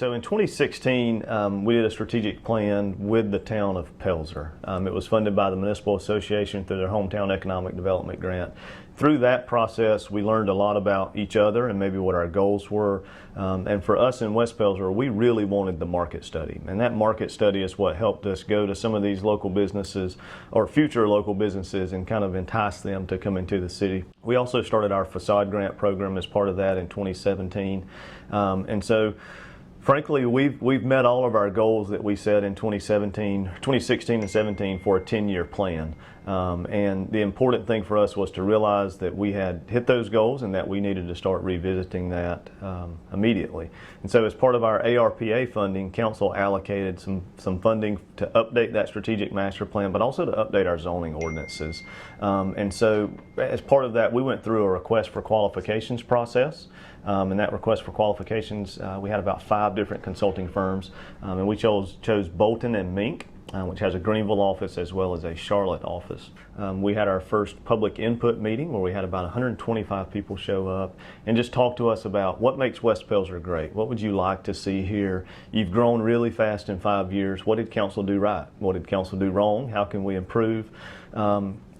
So in 2016, we did a strategic plan with the town of Pelzer. It was funded by the Municipal Association through their Hometown Economic Development Grant. Through that process, we learned a lot about each other and maybe what our goals were. And for us in West Pelzer, we really wanted the market study. And that market study is what helped us go to some of these local businesses or future local businesses and kind of entice them to come into the city. We also started our facade grant program as part of that in 2017. And so frankly, we've met all of our goals that we set in 2016 and 17 for a 10-year plan. And the important thing for us was to realize that we had hit those goals and that we needed to start revisiting that immediately. And so as part of our ARPA funding, Council allocated some funding to update that strategic master plan, but also to update our zoning ordinances. And so as part of that, we went through a request for qualifications process. And that request for qualifications, we had about 5 different consulting firms, and we chose Bolton and Mink, which has a Greenville office as well as a Charlotte office. We had our first public input meeting where we had about 125 people show up and just talk to us about what makes West Pelzer great. What would you like to see here? You've grown really fast in 5 years. What did council do right? What did council do wrong? How can we improve?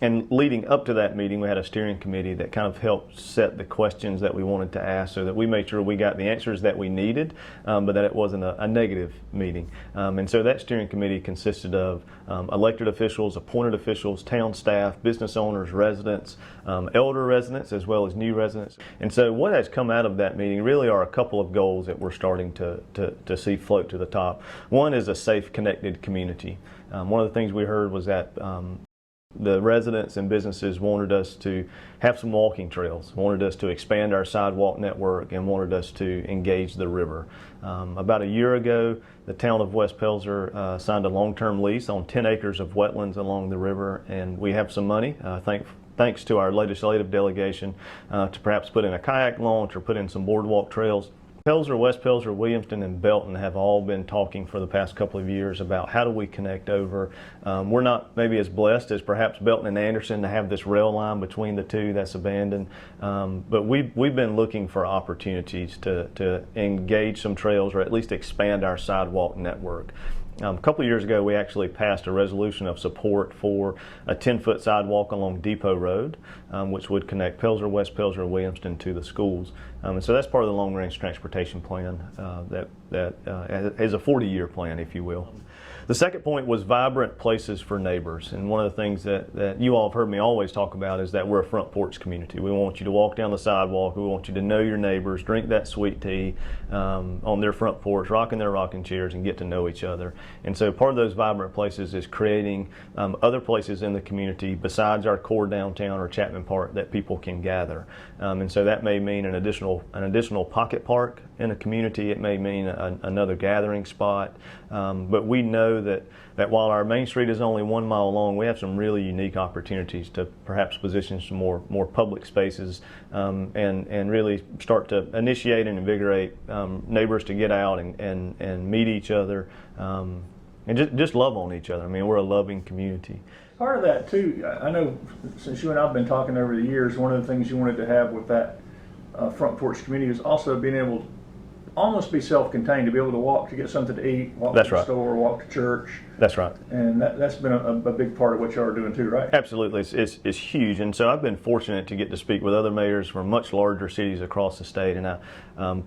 And leading up to that meeting, we had a steering committee that kind of helped set the questions that we wanted to ask so that we made sure we got the answers that we needed, but that it wasn't a negative meeting. And so that steering committee consisted of elected officials, appointed officials, town staff, business owners, residents, elder residents, as well as new residents. And so what has come out of that meeting really are a couple of goals that we're starting to see float to the top. One is a safe, connected community. One of the things we heard was that the residents and businesses wanted us to have some walking trails, wanted us to expand our sidewalk network, and wanted us to engage the river. About a year ago, the town of West Pelzer signed a long-term lease on 10 acres of wetlands along the river, and we have some money, thanks to our legislative delegation, to perhaps put in a kayak launch or put in some boardwalk trails. Pelzer, West Pelzer, Williamston, and Belton have all been talking for the past couple of years about how do we connect over. We're not maybe as blessed as perhaps Belton and Anderson to have this rail line between the two that's abandoned, but we've been looking for opportunities to engage some trails or at least expand our sidewalk network. A couple of years ago, we actually passed a resolution of support for a 10-foot sidewalk along Depot Road, which would connect Pelzer, West Pelzer, and Williamston to the schools. And so that's part of the long-range transportation plan that is a 40-year plan, if you will. The second point was vibrant places for neighbors. And one of the things that you all have heard me always talk about is that we're a front porch community. We want you to walk down the sidewalk. We want you to know your neighbors, drink that sweet tea on their front porch, rocking their rocking chairs, and get to know each other. And so part of those vibrant places is creating other places in the community besides our core downtown or Chapman Park that people can gather. And so that may mean an additional pocket park in a community. It may mean another gathering spot. But we know that while our main street is only 1 mile long, we have some really unique opportunities to perhaps position some more public spaces and really start to initiate and invigorate neighbors to get out and meet each other and just love on each other. I mean, we're a loving community. Part of that too, I know since you and I have been talking over the years, one of the things you wanted to have with that front porch community is also being able to almost be self-contained, to be able to walk to get something to eat, walk to the store, walk to church. That's right. And that's been a big part of what y'all are doing too, right? Absolutely. It's huge. And so I've been fortunate to get to speak with other mayors from much larger cities across the state. And I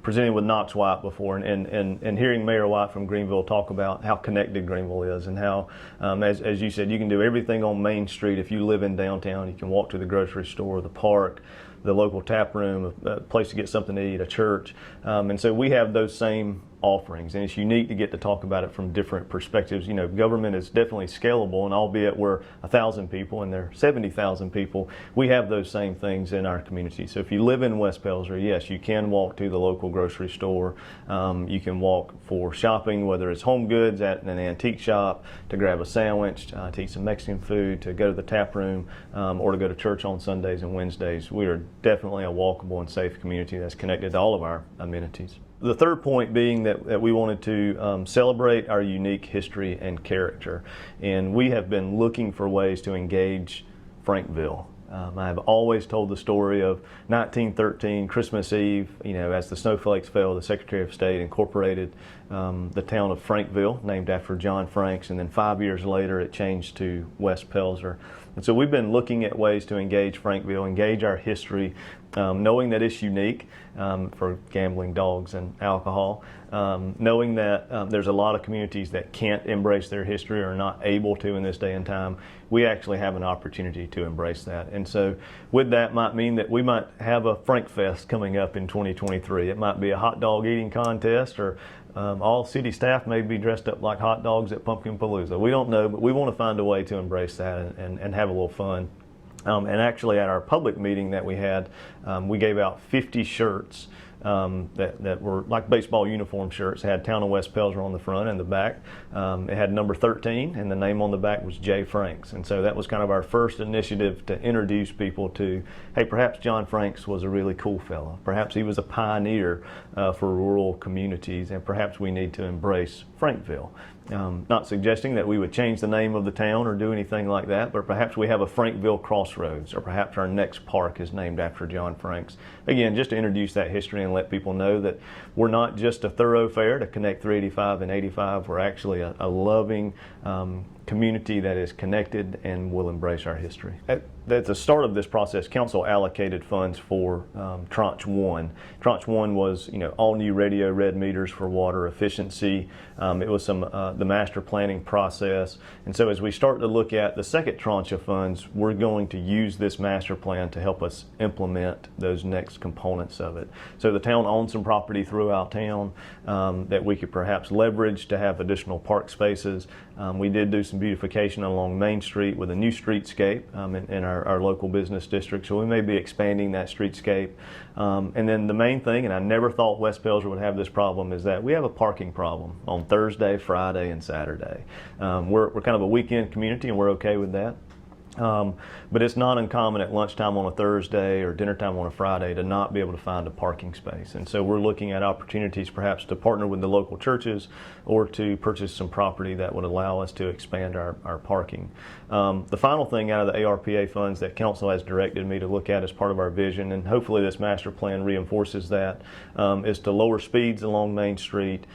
presented with Knox White before and hearing Mayor White from Greenville talk about how connected Greenville is and how, as you said, you can do everything on Main Street. If you live in downtown, you can walk to the grocery store, the park, the local tap room, a place to get something to eat, a church. And so we have those same offerings, and it's unique to get to talk about it from different perspectives. You know, government is definitely scalable, and albeit we're 1,000 people and they're 70,000 people, we have those same things in our community. So if you live in West Pelzer, yes, you can walk to the local grocery store. You can walk for shopping, whether it's home goods at an antique shop, to grab a sandwich, to eat some Mexican food, to go to the tap room, or to go to church on Sundays and Wednesdays. We are definitely a walkable and safe community that's connected to all of our amenities. The third point being that we wanted to celebrate our unique history and character. And we have been looking for ways to engage Frankville. I have always told the story of 1913, Christmas Eve, as the snowflakes fell, the Secretary of State incorporated the town of Frankville, named after John Franks, and then 5 years later it changed to West Pelzer. And so we've been looking at ways to engage Frankville, engage our history, knowing that it's unique for gambling, dogs, and alcohol, knowing that there's a lot of communities that can't embrace their history or are not able to in this day and time. We actually have an opportunity to embrace that. And so with that might mean that we might have a Frank Fest coming up in 2023. It might be a hot dog eating contest, or all city staff may be dressed up like hot dogs at Pumpkin Palooza. We don't know, but we want to find a way to embrace that and have a little fun. And actually at our public meeting that we had, we gave out 50 shirts that were like baseball uniform shirts. It had Town of West Pelzer on the front and the back. It had number 13, and the name on the back was J. Franks. And so that was kind of our first initiative to introduce people to, hey, perhaps John Franks was a really cool fellow. Perhaps he was a pioneer for rural communities, and perhaps we need to embrace Frankville. Not suggesting that we would change the name of the town or do anything like that, but perhaps we have a Frankville Crossroads, or perhaps our next park is named after John Franks. Again, just to introduce that history and let people know that we're not just a thoroughfare to connect 385 and 85. We're actually a loving community that is connected and will embrace our history. At the start of this process, council allocated funds for Tranche 1. Tranche 1 was, all new radio red meters for water efficiency. It was the master planning process. And so as we start to look at the second tranche of funds, we're going to use this master plan to help us implement those next components of it. So the town owns some property throughout town that we could perhaps leverage to have additional park spaces. We did do some beautification along Main Street with a new streetscape in our local business district, so we may be expanding that streetscape. And then the main thing, and I never thought West Pelzer would have this problem, is that we have a parking problem on Thursday, Friday, and Saturday. We're kind of a weekend community, and we're okay with that. But it's not uncommon at lunchtime on a Thursday or dinner time on a Friday to not be able to find a parking space. And so we're looking at opportunities perhaps to partner with the local churches or to purchase some property that would allow us to expand our parking. The final thing out of the ARPA funds that council has directed me to look at as part of our vision, and hopefully this master plan reinforces that, is to lower speeds along Main Street,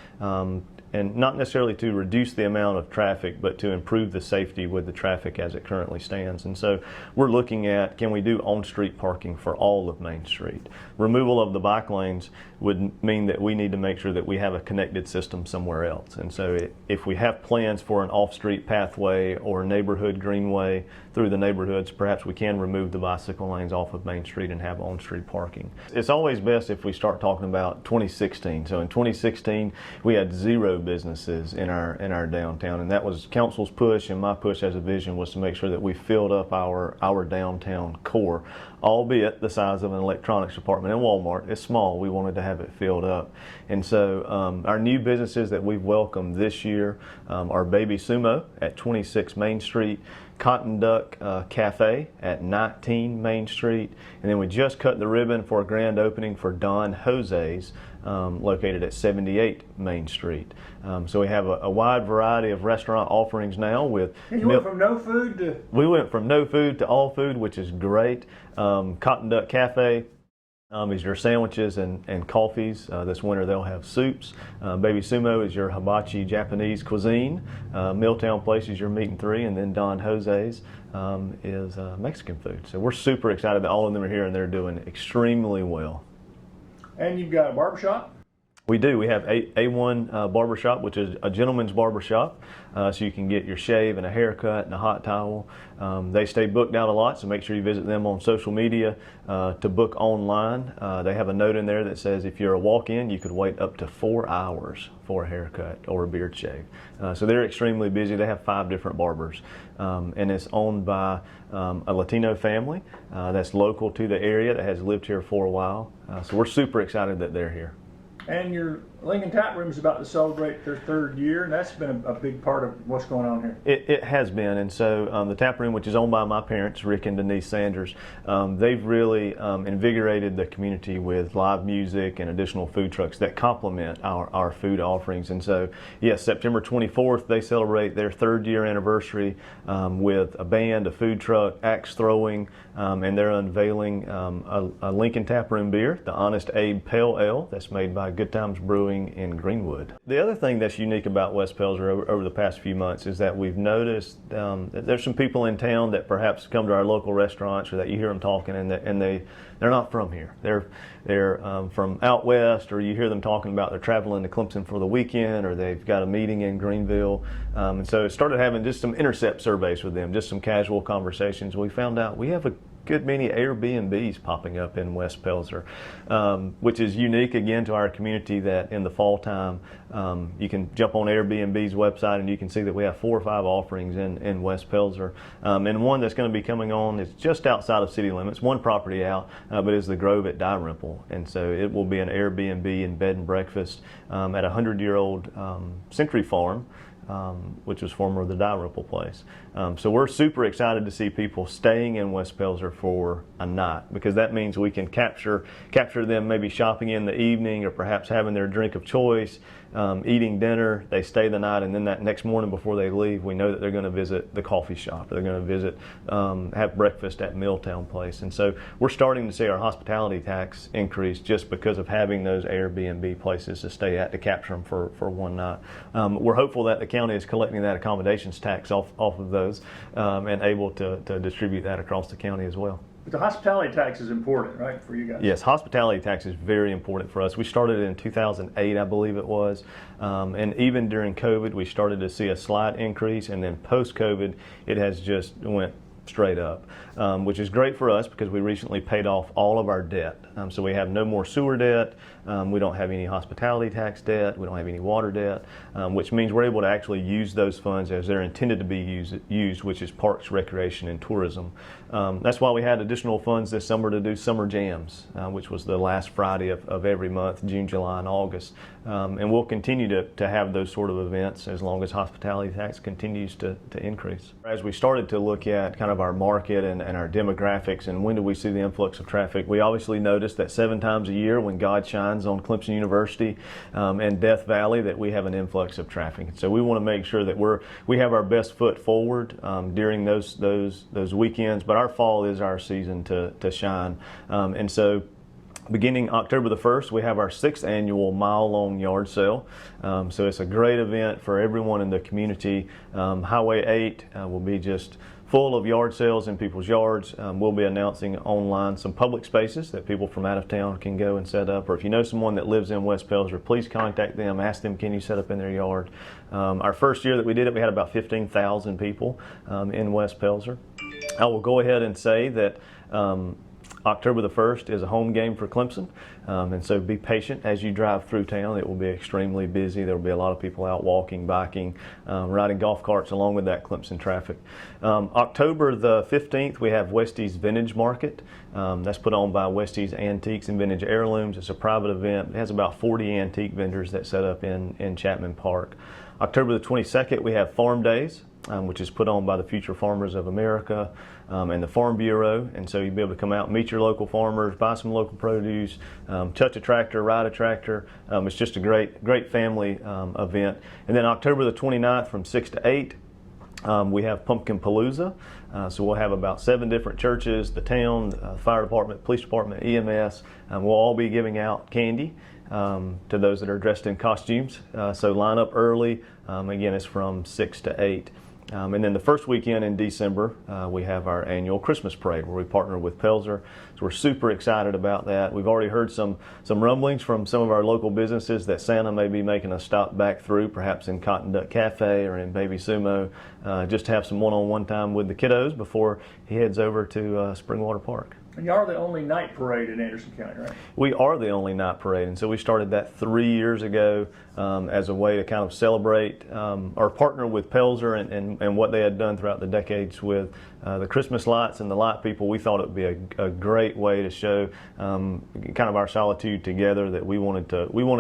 and not necessarily to reduce the amount of traffic, but to improve the safety with the traffic as it currently stands. And so we're looking at, can we do on-street parking for all of Main Street? Removal of the bike lanes would mean that we need to make sure that we have a connected system somewhere else. And so if we have plans for an off-street pathway or neighborhood greenway through the neighborhoods, perhaps we can remove the bicycle lanes off of Main Street and have on-street parking. It's always best if we start talking about 2016. So in 2016, we had 0 businesses in our downtown, and that was council's push, and my push as a vision was to make sure that we filled up our downtown core, albeit the size of an electronics department in Walmart is small. We wanted to have it filled up. And so our new businesses that we've welcomed this year are Baby Sumo at 26 Main Street, Cotton Duck Cafe at 19 Main Street, and then we just cut the ribbon for a grand opening for Don Jose's located at 78 Main Street. So we have a wide variety of restaurant offerings now with... You went from no food to... We went from no food to all food, which is great. Cotton Duck Cafe is your sandwiches and coffees. This winter they'll have soups. Baby Sumo is your hibachi Japanese cuisine. Milltown Place is your meat and three, and then Don Jose's is Mexican food. So we're super excited that all of them are here, and they're doing extremely well. And you've got a barbershop? We do. We have A1 Barbershop, which is a gentleman's barbershop, so you can get your shave and a haircut and a hot towel. They stay booked out a lot, so make sure you visit them on social media to book online. They have a note in there that says if you're a walk-in, you could wait up to 4 hours for a haircut or a beard shave. So they're extremely busy. They have 5 different barbers, and it's owned by a Latino family that's local to the area that has lived here for a while. So we're super excited that they're here. And your Lincoln Tap Room is about to celebrate their 3rd year, and that's been a big part of what's going on here. It has been, and so the tap room, which is owned by my parents, Rick and Denise Sanders, they've really invigorated the community with live music and additional food trucks that complement our food offerings. And so, yes, September 24th, they celebrate their 3rd year anniversary with a band, a food truck, axe throwing, and they're unveiling a Lincoln Tap Room beer, the Honest Abe Pale Ale, that's made by Good Times Brewing in Greenwood. The other thing that's unique about West Pelzer over the past few months is that we've noticed that there's some people in town that perhaps come to our local restaurants, or that you hear them talking, and they're not from here. They're from out west, or you hear them talking about they're traveling to Clemson for the weekend, or they've got a meeting in Greenville. And so it started having just some intercept surveys with them, just some casual conversations. We found out we have a good many Airbnbs popping up in West Pelzer, which is unique again to our community, that in the fall time you can jump on Airbnb's website and you can see that we have 4 or 5 offerings in West Pelzer. And one that's going to be coming on is just outside of city limits, one property out, but is the Grove at Dalrymple. And so it will be an Airbnb and bed and breakfast at a 100-year-old Century Farm, which was former the Dalrymple place. So we're super excited to see people staying in West Pelzer for a night, because that means we can capture them maybe shopping in the evening, or perhaps having their drink of choice, eating dinner. They stay the night, and then that next morning before they leave, we know that they're going to visit the coffee shop, or they're going to visit, have breakfast at Milltown Place. And so we're starting to see our hospitality tax increase just because of having those Airbnb places to stay at, to capture them for one night. We're hopeful that the county is collecting that accommodations tax off of those, and able to distribute that across the county as well. But the hospitality tax is important, right, for you guys? Yes, hospitality tax is very important for us. We started in 2008, I believe it was, and even during COVID, we started to see a slight increase, and then post-COVID, it has just went straight up, which is great for us because we recently paid off all of our debt. So we have no more sewer debt, we don't have any hospitality tax debt, we don't have any water debt, which means we're able to actually use those funds as they're intended to be used, which is parks, recreation, and tourism. That's why we had additional funds this summer to do summer jams, which was the last Friday of every month, June, July, and August. And we'll continue to have those sort of events as long as hospitality tax continues to increase. As we started to look at kind of our market and our demographics and when do we see the influx of traffic, we obviously noticed that 7 times a year when God shines on Clemson University and Death Valley, that we have an influx of traffic. So we want to make sure that we have our best foot forward during those weekends, but our fall is our season to shine. And so beginning October the 1st, we have our 6th annual mile-long yard sale. So it's a great event for everyone in the community. Highway 8 will be just full of yard sales in people's yards. We'll be announcing online some public spaces that people from out of town can go and set up. Or if you know someone that lives in West Pelzer, please contact them, ask them, can you set up in their yard? Our first year that we did it, we had about 15,000 people in West Pelzer. I will go ahead and say that October the 1st is a home game for Clemson, and so be patient as you drive through town. It will be extremely busy. There will be a lot of people out walking, biking, riding golf carts along with that Clemson traffic. October the 15th, we have Westie's Vintage Market. That's put on by Westie's Antiques and Vintage Heirlooms. It's a private event. It has about 40 antique vendors that set up in Chapman Park. October the 22nd, we have Farm Days, which is put on by the Future Farmers of America and the Farm Bureau. And so you'll be able to come out and meet your local farmers, buy some local produce, touch a tractor, ride a tractor. It's just a great family event. And then October the 29th from 6 to 8, we have Pumpkin Palooza. So we'll have about 7 different churches, the town, fire department, police department, EMS. We'll all be giving out candy to those that are dressed in costumes. So line up early. Again, it's from 6 to 8. And then the first weekend in December, we have our annual Christmas parade where we partner with Pelzer. So we're super excited about that. We've already heard some rumblings from some of our local businesses that Santa may be making a stop back through, perhaps in Cotton Duck Cafe or in Baby Sumo, just to have some one-on-one time with the kiddos before he heads over to Springwater Park. And you are the only night parade in Anderson County, right? We are the only night parade, and so we started that 3 years ago as a way to kind of celebrate or partner with Pelzer and what they had done throughout the decades with the Christmas lights and the light people. We thought it would be a great way to show kind of our solitude together, that we wanted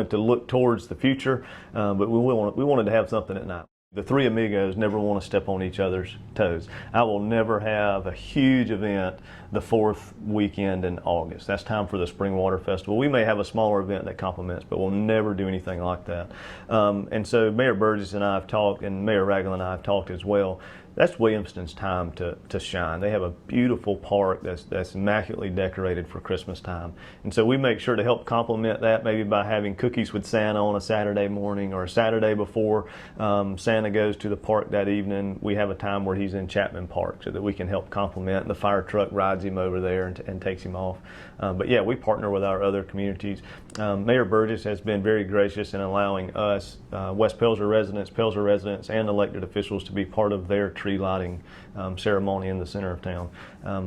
to look towards the future, but we wanted to have something at night. The three Amigos never want to step on each other's toes. I will never have a huge event the fourth weekend in August. That's time for the Spring Water Festival. We may have a smaller event that complements, but we'll never do anything like that. And so Mayor Burgess and I have talked, and Mayor Ragland and I have talked as well. That's Williamston's time to shine. They have a beautiful park that's immaculately decorated for Christmas time. And so we make sure to help complement that, maybe by having cookies with Santa on a Saturday morning, or a Saturday before Santa goes to the park that evening. We have a time where he's in Chapman Park so that we can help complement. The fire truck rides him over there and takes him off. But yeah, we partner with our other communities. Mayor Burgess has been very gracious in allowing us, West Pelzer residents, and elected officials to be part of their tree lighting ceremony in the center of town.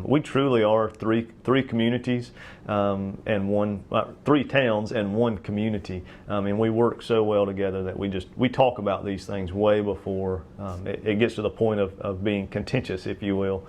We truly are three communities and three towns and one community, and we work so well together that we talk about these things way before it gets to the point of being contentious, if you will.